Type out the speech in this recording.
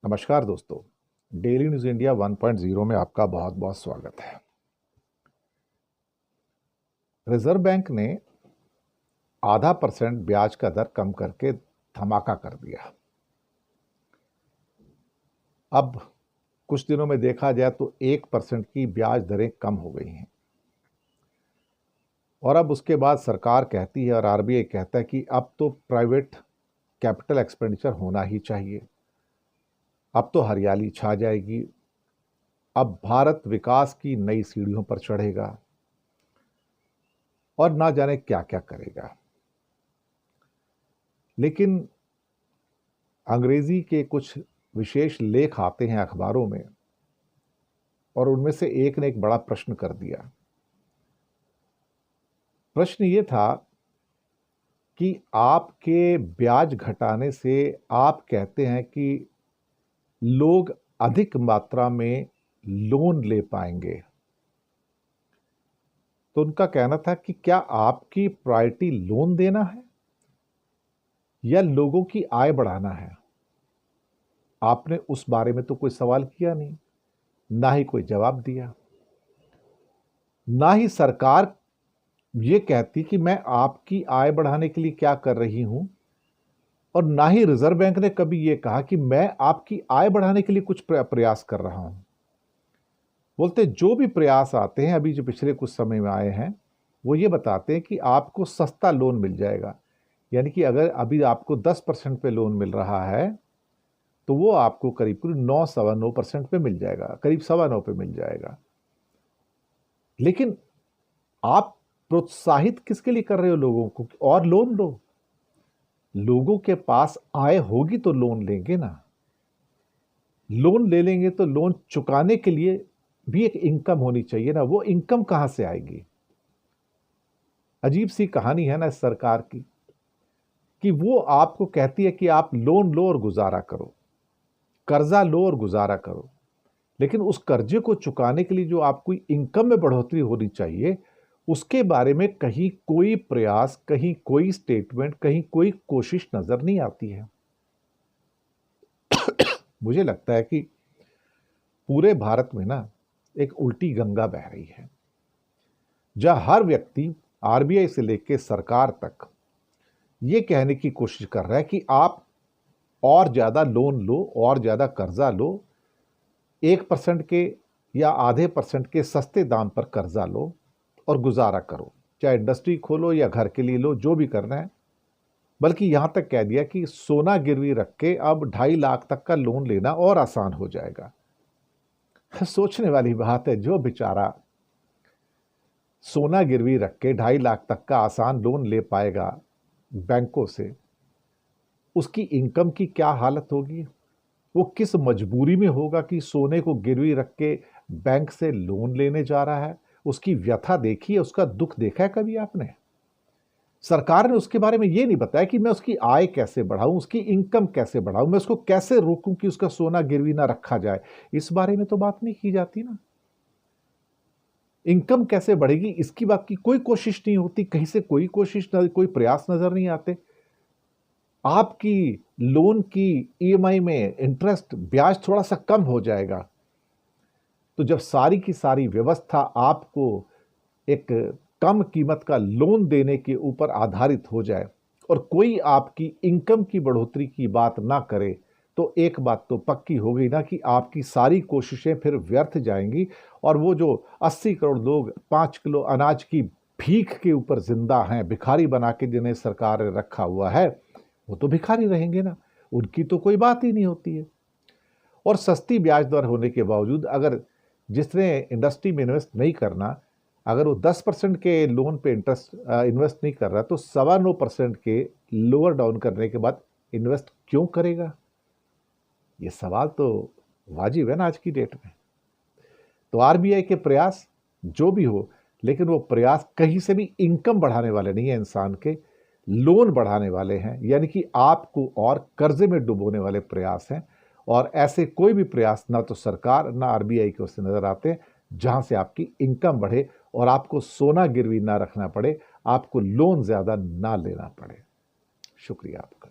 नमस्कार दोस्तों। Daily news India 1.0 में आपका बहुत बहुत स्वागत है। रिजर्व बैंक ने % ब्याज का दर कम करके धमाका कर दिया। अब कुछ दिनों में देखा जाए तो 1% की ब्याज दरें कम हो गई हैं और अब उसके बाद सरकार कहती है और आरबीआई कहता है कि अब तो प्राइवेट कैपिटल एक्सपेंडिचर होना ही चाहिए। अब तो हरियाली छा जाएगी। अब भारत विकास की नई सीढ़ियों पर चढ़ेगा और ना जाने क्या क्या करेगा। लेकिन अंग्रेजी के कुछ विशेष लेख आते हैं अखबारों में और उनमें से एक ने एक बड़ा प्रश्न कर दिया। प्रश्न ये था कि आपके ब्याज घटाने से आप कहते हैं कि लोग अधिक मात्रा में लोन ले पाएंगे। तो उनका कहना था कि क्या आपकी प्रायोरिटी लोन देना है या लोगों की आय बढ़ाना है? आपने उस बारे में तो कोई सवाल किया नहीं, ना ही कोई जवाब दिया। ना ही सरकार ये कहती कि मैं आपकी आय बढ़ाने के लिए क्या कर रही हूं, और ना ही रिजर्व बैंक ने कभी ये कहा कि मैं आपकी आय बढ़ाने के लिए कुछ प्रयास कर रहा हूं। बोलते जो भी प्रयास आते हैं, अभी जो पिछले कुछ समय में आए हैं, वो ये बताते हैं कि आपको सस्ता लोन मिल जाएगा। यानी कि अगर अभी आपको 10% पे लोन मिल रहा है तो वो आपको करीब करीब 9 सवा 9% पे मिल जाएगा, करीब सवा 9 पे मिल जाएगा। लेकिन आप प्रोत्साहित किसके लिए कर रहे हो लोगों को? और लोन लो। लोगों के पास आय होगी तो लोन लेंगे ना। लोन ले लेंगे तो लोन चुकाने के लिए भी एक इनकम होनी चाहिए ना। वो इनकम कहां से आएगी? अजीब सी कहानी है ना इस सरकार की कि वो आपको कहती है कि आप लोन लो और गुजारा करो, कर्जा लो और गुजारा करो, लेकिन उस कर्जे को चुकाने के लिए जो आपको इनकम में बढ़ोतरी होनी चाहिए, उसके बारे में कहीं कोई प्रयास, कहीं कोई स्टेटमेंट, कहीं कोई कोशिश नजर नहीं आती है। मुझे लगता है कि पूरे भारत में ना एक उल्टी गंगा बह रही है, जहां हर व्यक्ति आरबीआई से लेकर सरकार तक ये कहने की कोशिश कर रहा है कि आप और ज्यादा लोन लो और ज्यादा कर्जा लो, 1% के या आधे % के सस्ते दाम पर कर्जा लो और गुजारा करो, चाहे इंडस्ट्री खोलो या घर के लिए लो, जो भी करना है। बल्कि यहां तक कह दिया कि सोना गिरवी रख के अब 2.5 लाख तक का लोन लेना और आसान हो जाएगा। सोचने वाली बात है, जो बेचारा सोना गिरवी रख के 2.5 लाख तक का आसान लोन ले पाएगा बैंकों से, उसकी इनकम की क्या हालत होगी? वो किस मजबूरी में होगा कि सोने को गिरवी रख के बैंक से लोन लेने जा रहा है? उसकी व्यथा देखी है, उसका दुख देखा है कभी आपने? सरकार ने उसके बारे में ये नहीं बताया कि मैं उसकी आय कैसे बढ़ाऊं, उसकी इनकम कैसे बढ़ाऊं, मैं उसको कैसे रोकूं कि उसका सोना गिरवी ना रखा जाए। इस बारे में तो बात नहीं की जाती ना। इनकम कैसे बढ़ेगी इसकी बात की कोई कोशिश नहीं होती, कहीं से कोई कोशिश, कोई प्रयास नजर नहीं आते। आपकी लोन की ईएमआई में इंटरेस्ट ब्याज थोड़ा सा कम हो जाएगा, तो जब सारी की सारी व्यवस्था आपको एक कम कीमत का लोन देने के ऊपर आधारित हो जाए और कोई आपकी इनकम की बढ़ोतरी की बात ना करे, तो एक बात तो पक्की हो गई ना कि आपकी सारी कोशिशें फिर व्यर्थ जाएंगी। और वो जो 80 करोड़ लोग 5 किलो अनाज की भीख के ऊपर जिंदा हैं, भिखारी बना के जिन्हें सरकार ने रखा हुआ है, वो तो भिखारी रहेंगे ना। उनकी तो कोई बात ही नहीं होती है। और सस्ती ब्याज दर होने के बावजूद अगर जिसने इंडस्ट्री में इन्वेस्ट नहीं करना, अगर वो 10% के लोन पे इंटरेस्ट इन्वेस्ट नहीं कर रहा, तो 9.25% के लोअर डाउन करने के बाद इन्वेस्ट क्यों करेगा? ये सवाल तो वाजिब है ना आज की डेट में। तो आरबीआई के प्रयास जो भी हो, लेकिन वो प्रयास कहीं से भी इनकम बढ़ाने वाले नहीं है इंसान के, लोन बढ़ाने वाले हैं, यानी कि आपको और कर्जे में डुबोने वाले प्रयास हैं। और ऐसे कोई भी प्रयास ना तो सरकार ना आरबीआई की ओर से नजर आते हैं जहां से आपकी इनकम बढ़े और आपको सोना गिरवी ना रखना पड़े, आपको लोन ज्यादा ना लेना पड़े। शुक्रिया आपका।